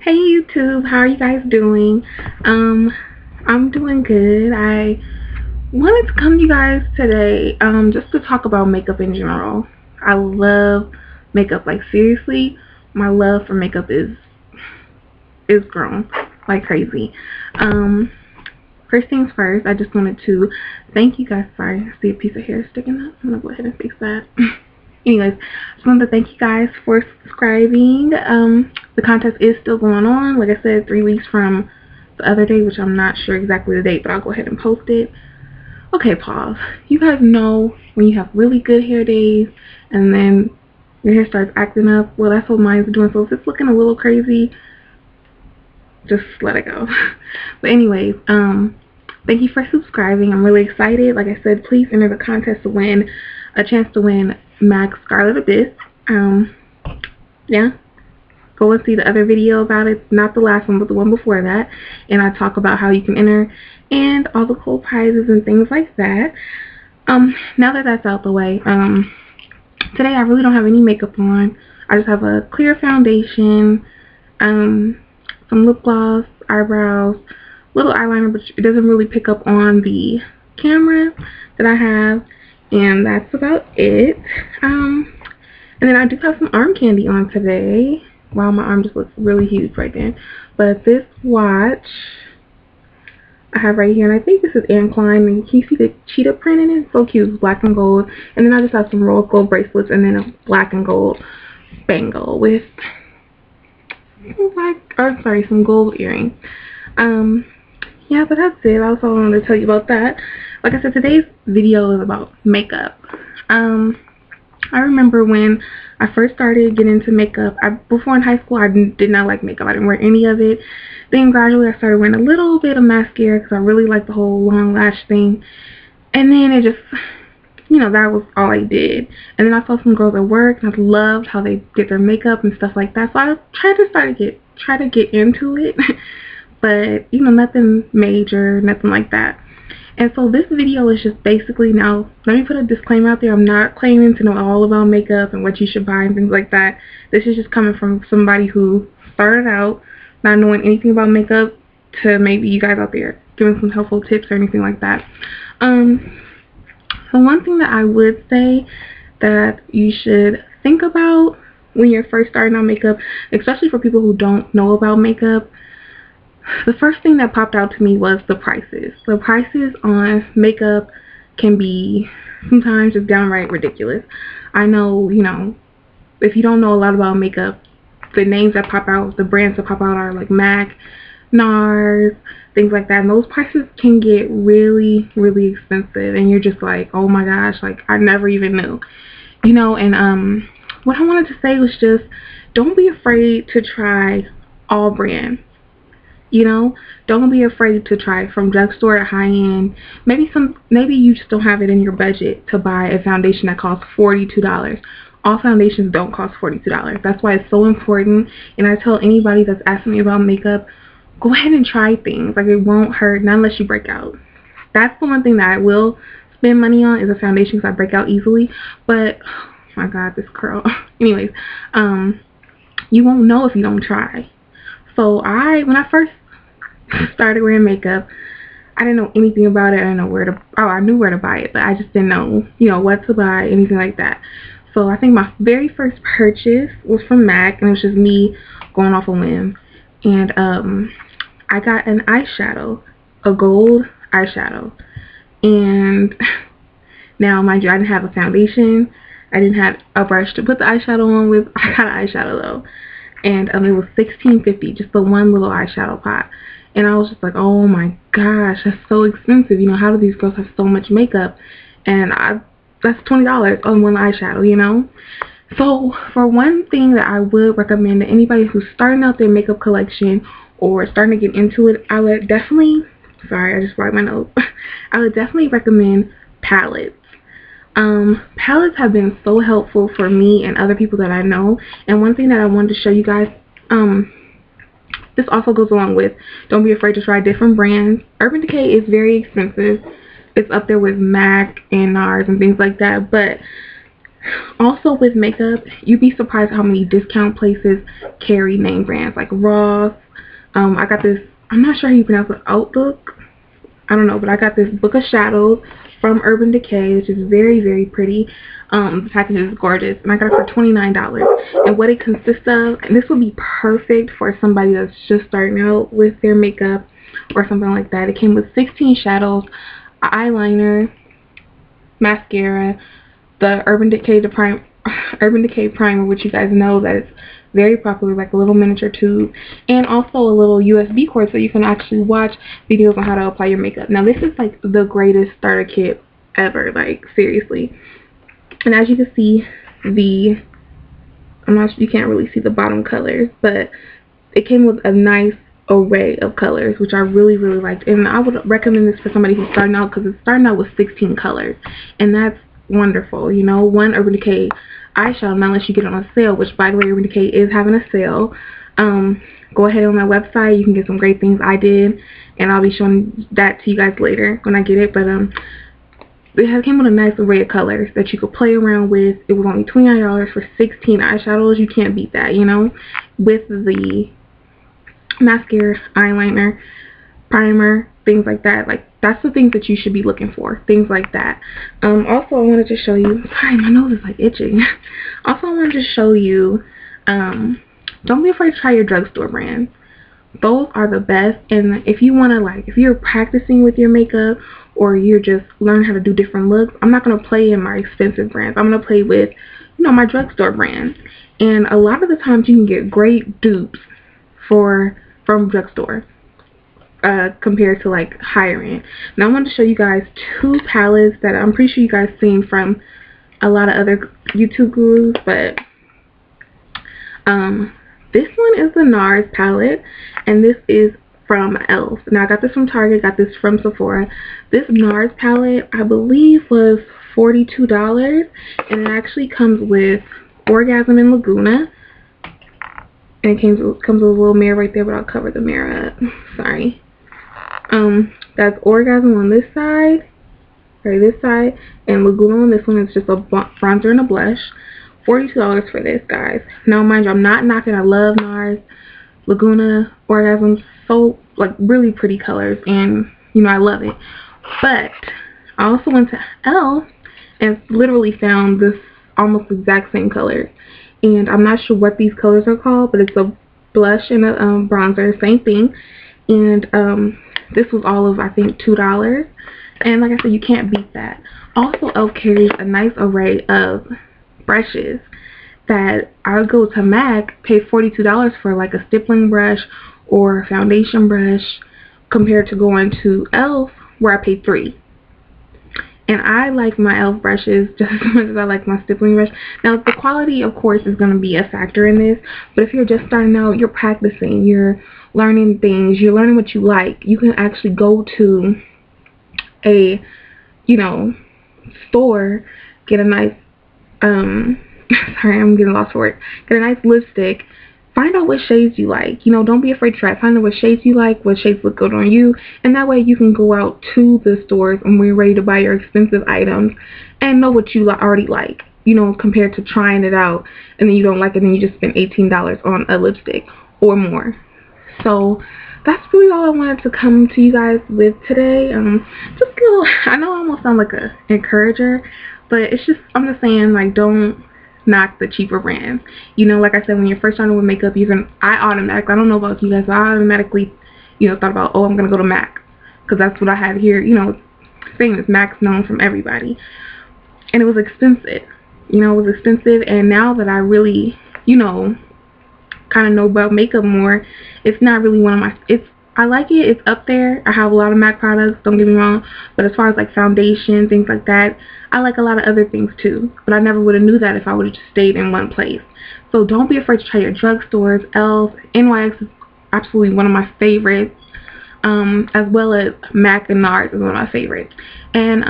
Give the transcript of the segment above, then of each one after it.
Hey YouTube, how are you guys doing? I'm doing good. I wanted to come to you guys today just to talk about makeup in general. I love makeup, like seriously, my love for makeup is grown like crazy. First things first, I just wanted to thank you guys. Sorry, I see a piece of hair sticking up. I'm gonna go ahead and fix that. Anyways, I just wanted to thank you guys for subscribing. The contest is still going on. Like I said, 3 weeks from the other day, which I'm not sure exactly the date, but I'll go ahead and post it. Okay, pause. You guys know when you have really good hair days and then your hair starts acting up. Well, that's what mine's doing. So if it's looking a little crazy, just let it go. But anyways, thank you for subscribing. I'm really excited. Like I said, please enter the contest to win a chance to win MAC Scarlet Abyss. Yeah, go and see the other video about it, not the last one but the one before that, and I talk about how you can enter and all the cool prizes and things like that. Now that that's out the way, today I really don't have any makeup on. I just have a clear foundation, some lip gloss, eyebrows, little eyeliner, but it doesn't really pick up on the camera that I have, and that's about it. And then I do have some arm candy on today. Wow, my arm just looks really huge right there. But this watch I have right here, and I think this is Anne Klein, and can you see the cheetah print in it? It's so cute. It's black and gold. And then I just have some rose gold bracelets and then a black and gold bangle with some gold earrings. Yeah, but that's it. That's all I wanted to tell you about that. Like I said, today's video is about makeup. I remember when I first started getting into makeup, before in high school I did not like makeup. I didn't wear any of it. Then gradually I started wearing a little bit of mascara because I really liked the whole long lash thing. And then it just, that was all I did. And then I saw some girls at work and I loved how they did their makeup and stuff like that. So I tried to get into it. But, nothing major, nothing like that. And so this video is just basically, now let me put a disclaimer out there, I'm not claiming to know all about makeup and what you should buy and things like that. This is just coming from somebody who started out not knowing anything about makeup to maybe you guys out there giving some helpful tips or anything like that. So one thing that I would say that you should think about when you're first starting on makeup, especially for people who don't know about makeup, the first thing that popped out to me was the prices. The prices on makeup can be sometimes just downright ridiculous. I know, if you don't know a lot about makeup, the names that pop out, the brands that pop out are like MAC, NARS, things like that. And those prices can get really, really expensive. And you're just like, oh my gosh, like I never even knew. And what I wanted to say was just, don't be afraid to try all brands. Don't be afraid to try from drugstore to high end. Maybe you just don't have it in your budget to buy a foundation that costs $42. All foundations don't cost $42. That's why it's so important. And I tell anybody that's asking me about makeup, go ahead and try things. Like, it won't hurt, not unless you break out. That's the one thing that I will spend money on, is a foundation, because I break out easily. But oh my god, this curl. Anyways, you won't know if you don't try. So when I first started wearing makeup, I didn't know anything about it. I didn't know I knew where to buy it, but I just didn't know, what to buy, anything like that. So I think my very first purchase was from MAC, and it was just me going off a whim. And I got an eyeshadow, a gold eyeshadow. And now, mind you, I didn't have a foundation. I didn't have a brush to put the eyeshadow on with. I got an eyeshadow though. And it was $16.50, just the one little eyeshadow pot. And I was just like, oh my gosh, that's so expensive. How do these girls have so much makeup? And that's $20 on one eyeshadow, So for one thing that I would recommend to anybody who's starting out their makeup collection or starting to get into it, I would definitely, sorry, I just wiped my nose. I would definitely recommend palettes. Palettes have been so helpful for me and other people that I know. And one thing that I wanted to show you guys, this also goes along with, don't be afraid to try different brands. Urban Decay is very expensive. It's up there with MAC and NARS and things like that. But Also with makeup, you'd be surprised how many discount places carry name brands like Ross. I got this, I'm not sure how you pronounce it, Outlook. I don't know, but I got this Book of Shadows from Urban Decay, which is very, very pretty. The package is gorgeous, and I got it for $29. And what it consists of, and this would be perfect for somebody that's just starting out with their makeup or something like that. It came with 16 shadows, eyeliner, mascara, the Urban Decay primer, which you guys know that it's very popular, like a little miniature tube, and also a little USB cord so you can actually watch videos on how to apply your makeup. Now this is like the greatest starter kit ever, like seriously. And as you can see, you can't really see the bottom colors, but it came with a nice array of colors, which I really, really liked. And I would recommend this for somebody who's starting out, because it's starting out with 16 colors, and that's wonderful. You know, one Urban Decay eyeshadow, not unless you get it on a sale, which by the way, Urban Decay is having a sale. Go ahead on my website, you can get some great things. I did, and I'll be showing that to you guys later when I get it. But it came with a nice array of colors that you could play around with. It was only $29 for 16 eyeshadows. You can't beat that, you know, with the mascara, eyeliner, primer, things like that. Like, that's the things that you should be looking for, things like that. Also, I wanted to show you, sorry, my nose is like itching. Also, I wanted to show you, don't be afraid to try your drugstore brands. Those are the best. And if you want to, like, if you're practicing with your makeup or you're just learning how to do different looks, I'm not going to play in my expensive brands. I'm going to play with, you know, my drugstore brands. And a lot of the times you can get great dupes from drugstore compared to like higher end. Now I want to show you guys two palettes that I'm pretty sure you guys seen from a lot of other YouTube gurus, but this one is the NARS palette, and this is from e.l.f. Now I got this from Target, got this from Sephora. This NARS palette I believe was $42, and it actually comes with Orgasm and Laguna. And it comes with a little mirror right there, but I'll cover the mirror up. Sorry. That's Orgasm on this side, right, this side, and Laguna on this one. It's just a bronzer and a blush. $42 for this, guys. Now, mind you, I'm not knocking. I love NARS, Laguna, Orgasm. So, like, really pretty colors, and, you know, I love it. But I also went to e.l.f. and literally found this almost exact same color. And I'm not sure what these colors are called, but it's a blush and a bronzer, same thing. And this was all of, I think, $2. And like I said, you can't beat that. Also, e.l.f. carries a nice array of brushes that I would go to MAC, pay $42 for like a stippling brush or a foundation brush, compared to going to e.l.f. where I paid $3. And I like my e.l.f. brushes just as much as I like my stippling brush. Now, the quality, of course, is going to be a factor in this. But if you're just starting out, you're practicing, you're learning things, you're learning what you like, you can actually go to a, you know, store, get a nice, sorry, I'm getting lost for it. Get a nice lipstick. Find out what shades you like. You know, don't be afraid to try it. Find out what shades you like, what shades look good on you, and that way you can go out to the stores when you're ready to buy your expensive items and know what you already like, you know, compared to trying it out and then you don't like it and you just spend $18 on a lipstick or more. So that's really all I wanted to come to you guys with today. Just a little, I know I almost sound like a encourager, but it's just, I'm just saying, like, don't knock the cheaper brands. You know, like I said, when you're first starting with makeup, I don't know about you guys, but I automatically, you know, thought about, oh, I'm gonna go to MAC, because that's what I had here. You know, famous, MAC's known from everybody, and it was expensive. You know, it was expensive. And now that I really, you know, kind of know about makeup more, it's not really one of my, I like it, it's up there. I have a lot of MAC products, don't get me wrong, but as far as like foundation, things like that, I like a lot of other things too. But I never would have knew that if I would have just stayed in one place. So don't be afraid to try your drugstores. e.l.f., NYX is absolutely one of my favorites, as well as MAC and NARS is one of my favorites. And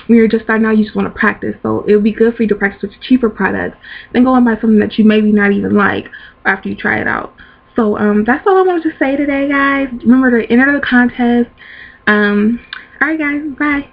when you're just starting out, you just want to practice. So it would be good for you to practice with cheaper products than go and buy something that you maybe not even like after you try it out. So that's all I wanted to say today, guys. Remember to enter the contest. Alright, guys. Bye.